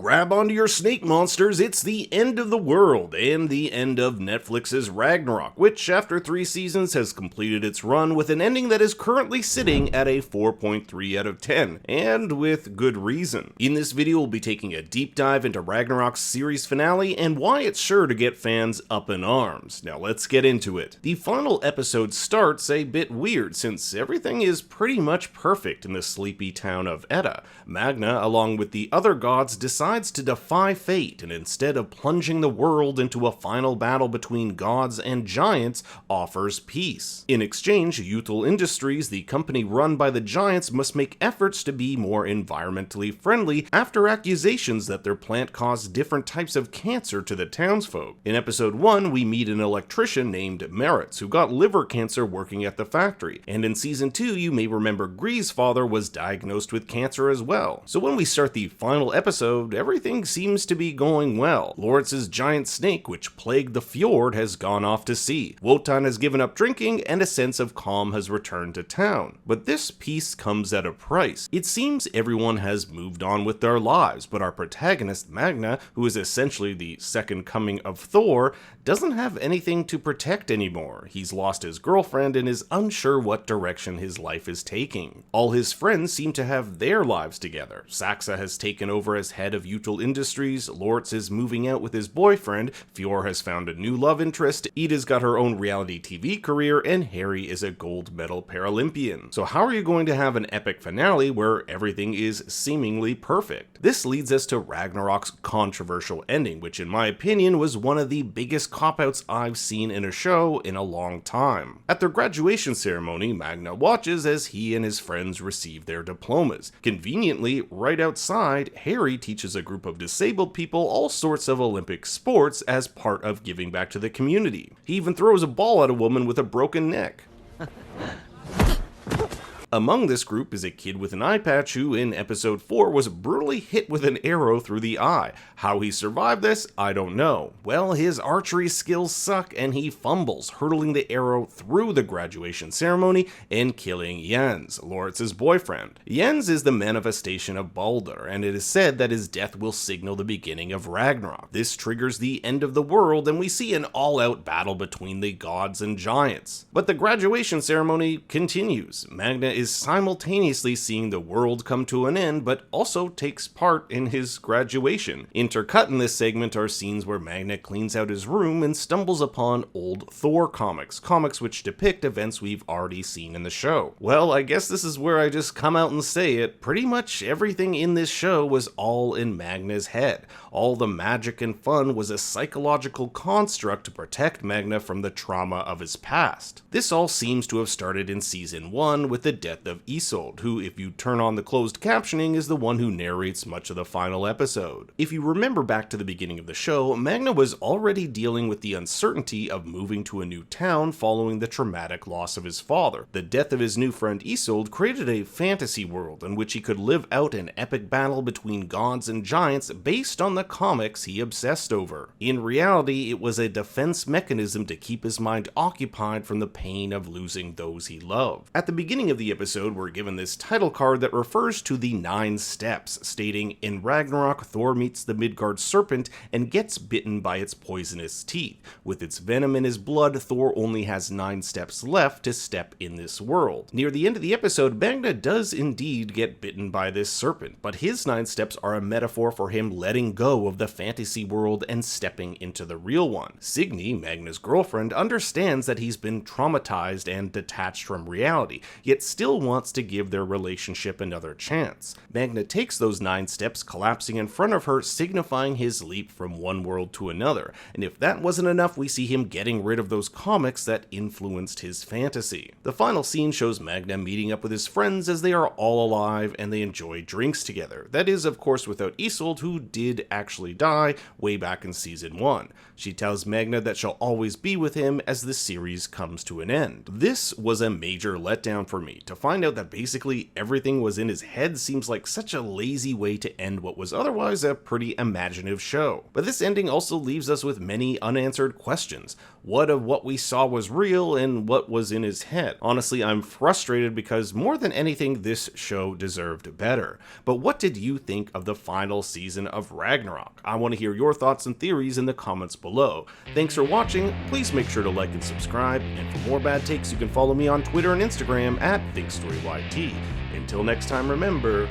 Grab onto your snake monsters, it's the end of the world and the end of Netflix's Ragnarok, which after 3 seasons has completed its run with an ending that is currently sitting at a 4.3 out of 10, and with good reason. In this video we'll be taking a deep dive into Ragnarok's series finale and why it's sure to get fans up in arms. Now let's get into it. The final episode starts a bit weird since everything is pretty much perfect in the sleepy town of Edda. Magna, along with the other gods, decides to defy fate and instead of plunging the world into a final battle between gods and giants, offers peace. In exchange, Youthful Industries, the company run by the giants, must make efforts to be more environmentally friendly after accusations that their plant caused different types of cancer to the townsfolk. In episode 1, we meet an electrician named Meritz who got liver cancer working at the factory, and in season 2 you may remember Gree's father was diagnosed with cancer as well. So when we start the final episode, everything seems to be going well. Loritz's giant snake, which plagued the fjord, has gone off to sea. Wotan has given up drinking, and a sense of calm has returned to town. But this peace comes at a price. It seems everyone has moved on with their lives, but our protagonist, Magna, who is essentially the second coming of Thor, doesn't have anything to protect anymore. He's lost his girlfriend and is unsure what direction his life is taking. All his friends seem to have their lives together. Saxa has taken over as head of Youthful Industries, Loritz is moving out with his boyfriend, Fjord has found a new love interest, Ida's got her own reality TV career, and Harry is a gold medal Paralympian. So how are you going to have an epic finale where everything is seemingly perfect? This leads us to Ragnarok's controversial ending, which in my opinion was one of the biggest cop-outs I've seen in a show in a long time. At their graduation ceremony, Magna watches as he and his friends receive their diplomas. Conveniently, right outside, Harry teaches a group of disabled people all sorts of Olympic sports as part of giving back to the community. He even throws a ball at a woman with a broken neck. Among this group is a kid with an eye patch who, in episode 4, was brutally hit with an arrow through the eye. How he survived this, I don't know. Well, his archery skills suck and he fumbles, hurtling the arrow through the graduation ceremony and killing Jens, Loritz's boyfriend. Jens is the manifestation of Baldur, and it is said that his death will signal the beginning of Ragnarok. This triggers the end of the world and we see an all-out battle between the gods and giants. But the graduation ceremony continues. Magna is simultaneously seeing the world come to an end, but also takes part in his graduation. Intercut in this segment are scenes where Magna cleans out his room and stumbles upon old Thor comics which depict events we've already seen in the show. Well, I guess this is where I just come out and say it. Pretty much everything in this show was all in Magna's head. All the magic and fun was a psychological construct to protect Magna from the trauma of his past. This all seems to have started in season 1 with the death of Isolde, who, if you turn on the closed captioning, is the one who narrates much of the final episode. If you remember back to the beginning of the show, Magna was already dealing with the uncertainty of moving to a new town following the traumatic loss of his father. The death of his new friend Isolde created a fantasy world in which he could live out an epic battle between gods and giants based on the comics he obsessed over. In reality, it was a defense mechanism to keep his mind occupied from the pain of losing those he loved. At the beginning of the episode, we're given this title card that refers to the 9 steps, stating, "In Ragnarok, Thor meets the Midgard serpent and gets bitten by its poisonous teeth. With its venom in his blood, Thor only has 9 steps left to step in this world." Near the end of the episode, Magna does indeed get bitten by this serpent, but his 9 steps are a metaphor for him letting go of the fantasy world and stepping into the real one. Signy, Magna's girlfriend, understands that he's been traumatized and detached from reality, yet still wants to give their relationship another chance. Magna takes those 9 steps, collapsing in front of her, signifying his leap from one world to another, and if that wasn't enough, we see him getting rid of those comics that influenced his fantasy. The final scene shows Magna meeting up with his friends as they are all alive and they enjoy drinks together. That is, of course, without Isolde, who did actually die way back in season 1. She tells Magna that she'll always be with him as the series comes to an end. This was a major letdown for me. To find out that basically everything was in his head seems like such a lazy way to end what was otherwise a pretty imaginative show. But this ending also leaves us with many unanswered questions. What of what we saw was real and what was in his head? Honestly, I'm frustrated because more than anything, this show deserved better. But what did you think of the final season of Ragnarok? I want to hear your thoughts and theories in the comments below. Thanks for watching, please make sure to like and subscribe, and for more bad takes you can follow me on Twitter and Instagram at ThinkStoryYT. Until next time, remember...